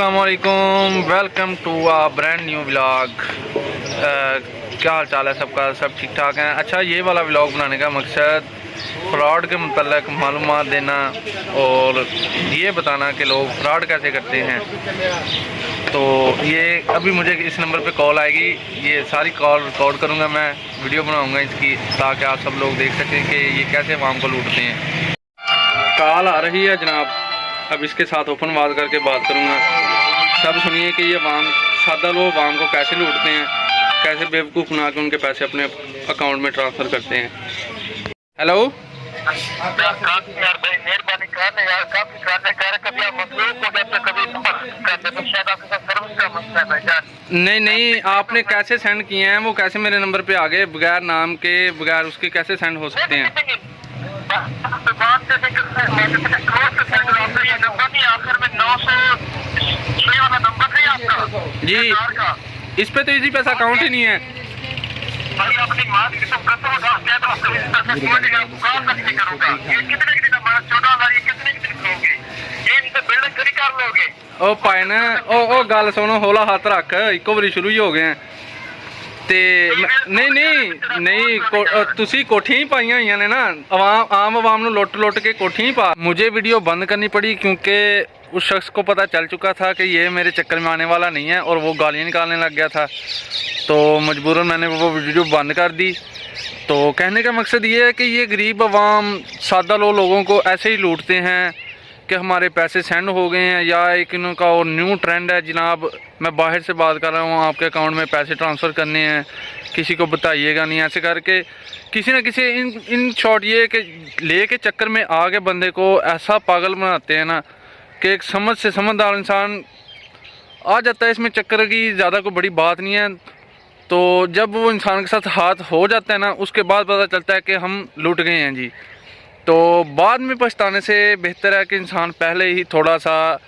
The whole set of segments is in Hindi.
अस्सलाम वालेकुम, welcome to a brand new vlog. क्या हाल चाल है सबका? सब ठीक ठाक हैं। अच्छा, ये वाला व्लॉग बनाने का मकसद फ्रॉड के मतलब मालूमात देना और ये बताना कि लोग फ्रॉड कैसे करते हैं। तो ये अभी मुझे इस नंबर पे कॉल आएगी, ये सारी कॉल रिकॉर्ड करूँगा, मैं वीडियो बनाऊँगा इसकी, ताकि आप सब लोग देख सकें कि ये कैसे अवाम को लूटते हैं। कॉल आ रही है जनाब, अब इसके साथ ओपन आवाज़ करके बात करूँगा। सब सुनिए कि ये सादा लोग अवाम को कैसे लूटते हैं, कैसे बेवकूफ़ बना के उनके पैसे अपने अकाउंट में ट्रांसफ़र करते हैं। हेलो, नहीं, आपने कैसे सेंड किए हैं, वो कैसे मेरे नंबर पे आ गए बगैर नाम के, बगैर उसके कैसे सेंड हो सकते हैं? जी, इस पे तो इजी पैसा अकाउंट ही नहीं है। ओ पाए ना, ओ गल सुनो, हौला हत्थ रख, इको बारी शुरू ही हो गए हैं। ते नहीं तुसी कोठियां ही पाइया हुई ने ना, आम आवाम नूं लुट के कोठियां ही पा। मुझे वीडियो बंद करनी पड़ी क्योंकि उस शख्स को पता चल चुका था कि ये मेरे चक्कर में आने वाला नहीं है और वो गालियाँ निकालने लग गया था, तो मजबूरन मैंने वो वीडियो बंद कर दी। तो कहने का मकसद ये है कि ये गरीब अवाम सादा लोगों को ऐसे ही लूटते हैं कि हमारे पैसे सेंड हो गए हैं, या एक इनका और न्यू ट्रेंड है जनाब, मैं बाहर से बात कर रहा हूँ, आपके अकाउंट में पैसे ट्रांसफ़र करने हैं, किसी को बताइएगा नहीं, ऐसे करके किसी न किसी इन शॉर्ट ये कि ले के चक्कर में आके बंदे को ऐसा पागल बनाते हैं ना कि एक समझ से समझदार इंसान आ जाता है इसमें। चक्कर की ज़्यादा कोई बड़ी बात नहीं है। तो जब वो इंसान के साथ हाथ हो जाता है ना, उसके बाद पता चलता है कि हम लूट गए हैं जी। तो बाद में पछताने से बेहतर है कि इंसान पहले ही थोड़ा सा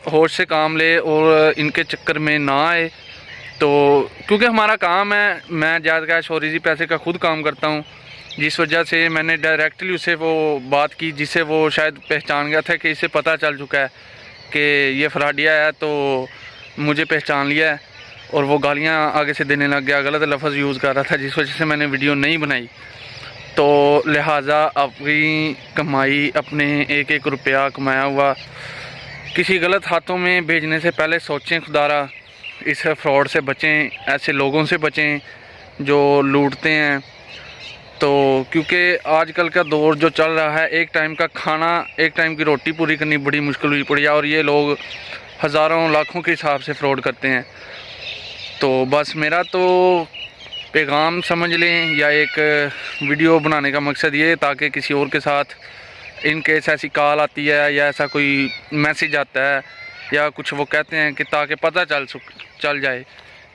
होश से काम ले और इनके चक्कर में ना आए। तो क्योंकि हमारा काम है, मैं जायज़ कैश और इजी पैसे का खुद काम करता हूँ, जिस वजह से मैंने डायरेक्टली उससे वो बात की, जिससे वो शायद पहचान गया था कि इसे पता चल चुका है कि ये फ्रॉडिया है, तो मुझे पहचान लिया है और वो गालियाँ आगे से देने लग गया, गलत लफ्ज़ यूज़ कर रहा था, जिस वजह से मैंने वीडियो नहीं बनाई। तो लिहाजा अपनी कमाई, अपने एक एक रुपया कमाया हुआ किसी गलत हाथों में भेजने से पहले सोचें खुदारा, इस फ्रॉड से बचें, ऐसे लोगों से बचें जो लूटते हैं। तो क्योंकि आजकल का दौर जो चल रहा है, एक टाइम का खाना, एक टाइम की रोटी पूरी करनी बड़ी मुश्किल हुई पड़ी है, और ये लोग हज़ारों लाखों के हिसाब से फ्रॉड करते हैं। तो बस मेरा तो पैगाम समझ लें, या एक वीडियो बनाने का मकसद ये, ताकि किसी और के साथ इन केस ऐसी कॉल आती है या ऐसा कोई मैसेज आता है या कुछ वो कहते हैं कि ताकि पता चल जाए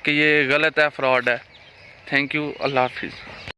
कि ये गलत है, फ्रॉड है। थैंक यू, अल्लाह हाफिज़।